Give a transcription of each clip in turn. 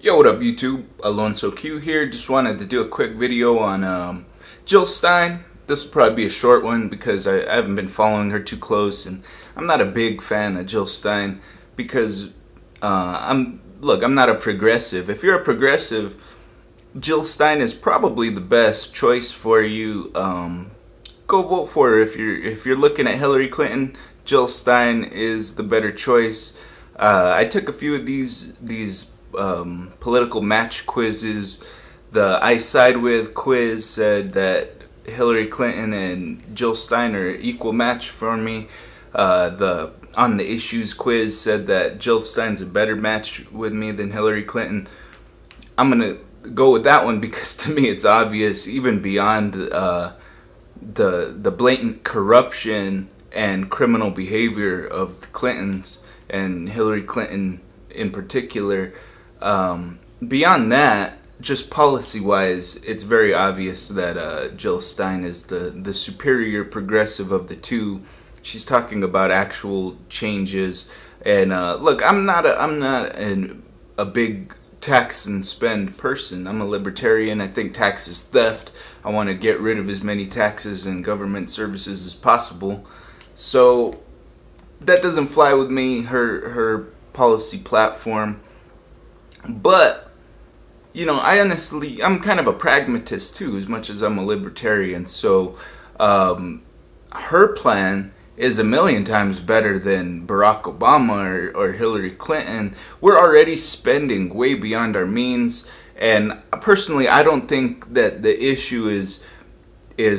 Yo, what up YouTube? Alonso Q here. Just wanted to do a quick video on Jill Stein. This will probably be a short one because I haven't been following her too close, and I'm not a big fan of Jill Stein because I'm not a progressive. If you're a progressive, Jill Stein is probably the best choice for you. Go vote for her. If you're looking at Hillary Clinton, Jill Stein is the better choice. I took a few of these political match quizzes. The I Side With quiz said that Hillary Clinton and Jill Stein are equal match for me. The On the Issues quiz said that Jill Stein's a better match with me than Hillary Clinton. I'm gonna go with that one because to me it's obvious, even beyond the blatant corruption and criminal behavior of the Clintons and Hillary Clinton in particular. Beyond that, just policy-wise, it's very obvious that Jill Stein is the superior progressive of the two. She's talking about actual changes, and look, I'm not a big tax and spend person. I'm a libertarian. I think tax is theft. I want to get rid of as many taxes and government services as possible. So that doesn't fly with me. Her policy platform. But, you know, I'm kind of a pragmatist too, as much as I'm a libertarian. So, her plan is a million times better than Barack Obama or Hillary Clinton. We're already spending way beyond our means. And personally, I don't think that the issue is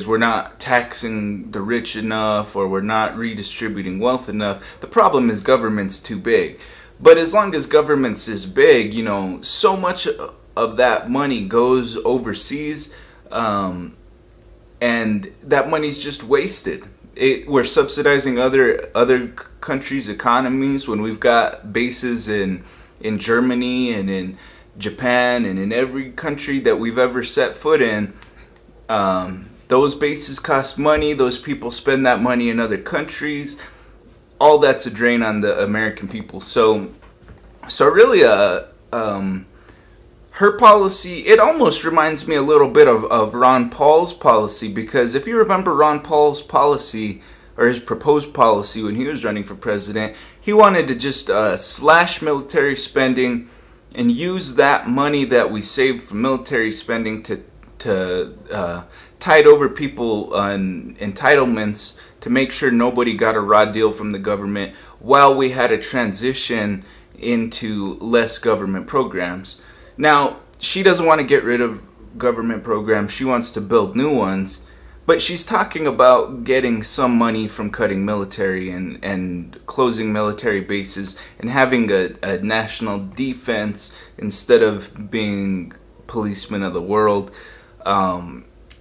we're not taxing the rich enough or we're not redistributing wealth enough. The problem is government's too big. But as long as government's is big, you know, so much of that money goes overseas, and that money's just wasted. We're subsidizing other countries' economies when we've got bases in Germany and in Japan and in every country that we've ever set foot in. Those bases cost money. Those people spend that money in other countries. All that's a drain on the American people. So really, her policy, it almost reminds me a little bit of Ron Paul's policy, because if you remember Ron Paul's policy, or his proposed policy when he was running for president, he wanted to just slash military spending and use that money that we saved from military spending to tide over people on entitlements, to make sure nobody got a raw deal from the government while we had a transition into less government programs. Now, she doesn't want to get rid of government programs. She wants to build new ones. But she's talking about getting some money from cutting military and closing military bases and having a national defense instead of being policemen of the world.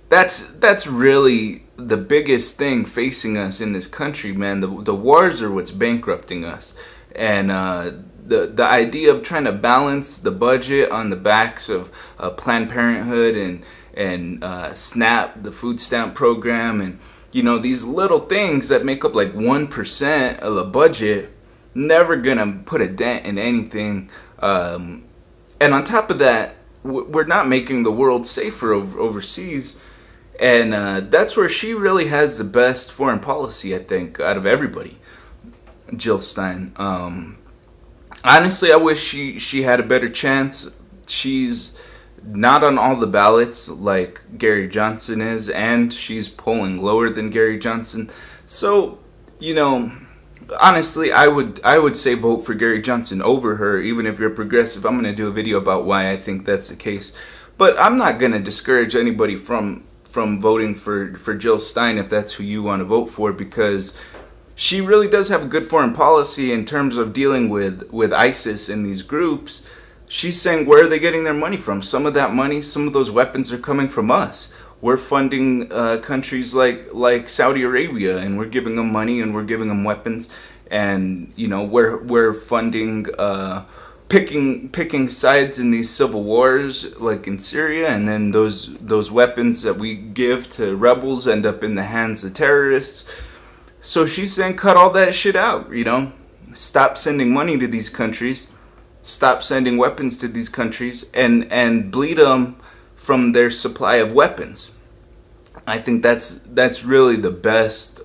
That's really the biggest thing facing us in this country, man. The wars are what's bankrupting us, and the idea of trying to balance the budget on the backs of Planned Parenthood and SNAP, the food stamp program, and you know, these little things that make up like 1% of the budget, never gonna put a dent in anything. And on top of that, we're not making the world safer overseas. And that's where she really has the best foreign policy, I think, out of everybody, Jill Stein. Honestly, I wish she had a better chance. She's not on all the ballots like Gary Johnson is, and she's polling lower than Gary Johnson. So, you know, honestly, I would say vote for Gary Johnson over her, even if you're progressive. I'm going to do a video about why I think that's the case. But I'm not going to discourage anybody from voting for Jill Stein if that's who you want to vote for, because she really does have a good foreign policy in terms of dealing with ISIS and these groups. She's saying, where are they getting their money from? Some of that money, some of those weapons are coming from us. We're funding countries like Saudi Arabia, and we're giving them money and we're giving them weapons. And you know, we're funding picking sides in these civil wars, like in Syria, and then those weapons that we give to rebels end up in the hands of terrorists. So she's saying, cut all that shit out, you know, stop sending money to these countries, stop sending weapons to these countries and bleed them from their supply of weapons. I think that's really the best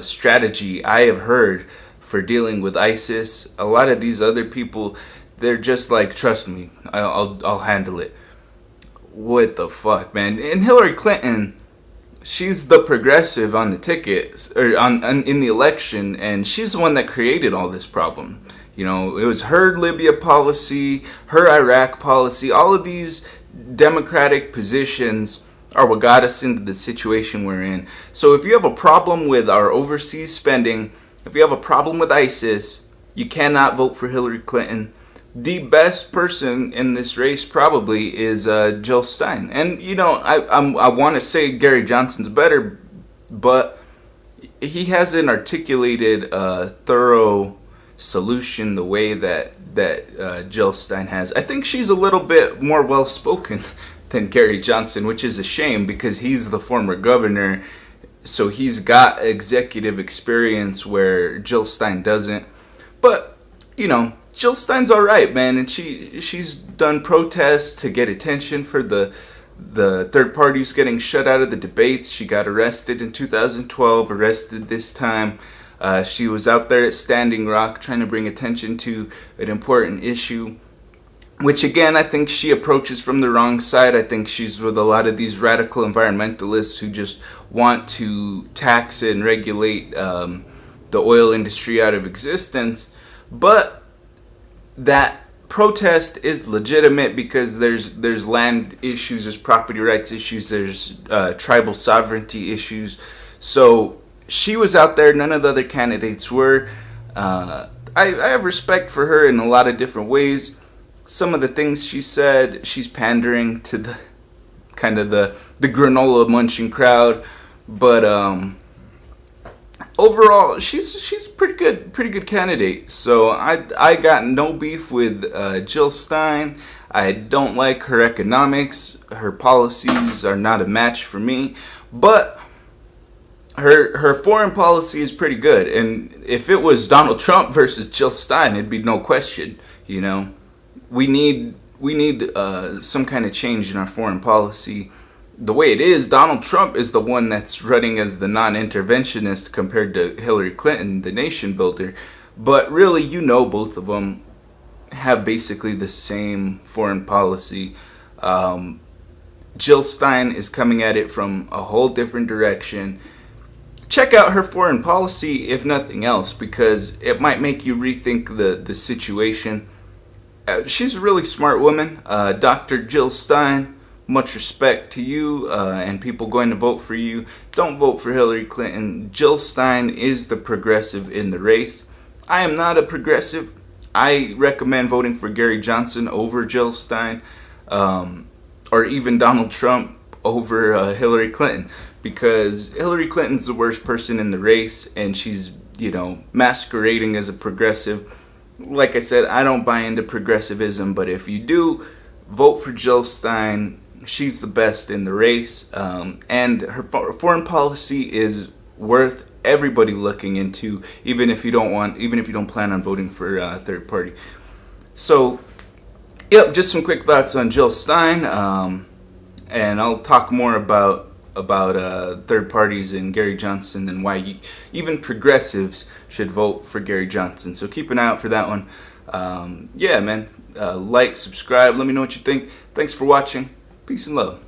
strategy I have heard for dealing with ISIS. A lot of these other people, they're just like, trust me, I'll handle it. What the fuck, man? And Hillary Clinton, she's the progressive on the ticket, or in the election, and she's the one that created all this problem. You know, it was her Libya policy, her Iraq policy, all of these democratic positions are what got us into the situation we're in. So if you have a problem with our overseas spending, if you have a problem with ISIS, you cannot vote for Hillary Clinton. The best person in this race probably is Jill Stein. And, you know, I want to say Gary Johnson's better, but he hasn't articulated a thorough solution the way that Jill Stein has. I think she's a little bit more well-spoken than Gary Johnson, which is a shame because he's the former governor, so he's got executive experience where Jill Stein doesn't. But, you know, Jill Stein's all right, man, and she's done protests to get attention for the third parties getting shut out of the debates. She got arrested in 2012, arrested this time. She was out there at Standing Rock trying to bring attention to an important issue, which again, I think she approaches from the wrong side. I think she's with a lot of these radical environmentalists who just want to tax and regulate the oil industry out of existence. But that protest is legitimate because there's land issues, there's property rights issues, there's tribal sovereignty issues. So she was out there, none of the other candidates were. I have respect for her in a lot of different ways. Some of the things she said, she's pandering to the kind of the granola munching crowd, but overall she's a pretty good candidate. So I got no beef with Jill Stein. I don't like her economics. Her policies are not a match for me, but her foreign policy is pretty good. And if it was Donald Trump versus Jill Stein, it'd be no question, you know. We need some kind of change in our foreign policy. The way it is, Donald Trump is the one that's running as the non-interventionist compared to Hillary Clinton, the nation builder. But really, you know, both of them have basically the same foreign policy. Jill Stein is coming at it from a whole different direction. Check out her foreign policy, if nothing else, because it might make you rethink the situation. She's a really smart woman. Dr. Jill Stein, much respect to you and people going to vote for you. Don't vote for Hillary Clinton. Jill Stein is the progressive in the race. I am not a progressive. I recommend voting for Gary Johnson over Jill Stein, or even Donald Trump over Hillary Clinton, because Hillary Clinton's the worst person in the race, and she's, you know, masquerading as a progressive. Like I said, I don't buy into progressivism, but if you do, vote for Jill Stein. She's the best in the race, and her foreign policy is worth everybody looking into, even if you don't plan on voting for a third party. So, yep, just some quick thoughts on Jill Stein, and I'll talk more about third parties and Gary Johnson and why even progressives should vote for Gary Johnson. So keep an eye out for that one. Yeah, man. Like, subscribe. Let me know what you think. Thanks for watching. Peace and love.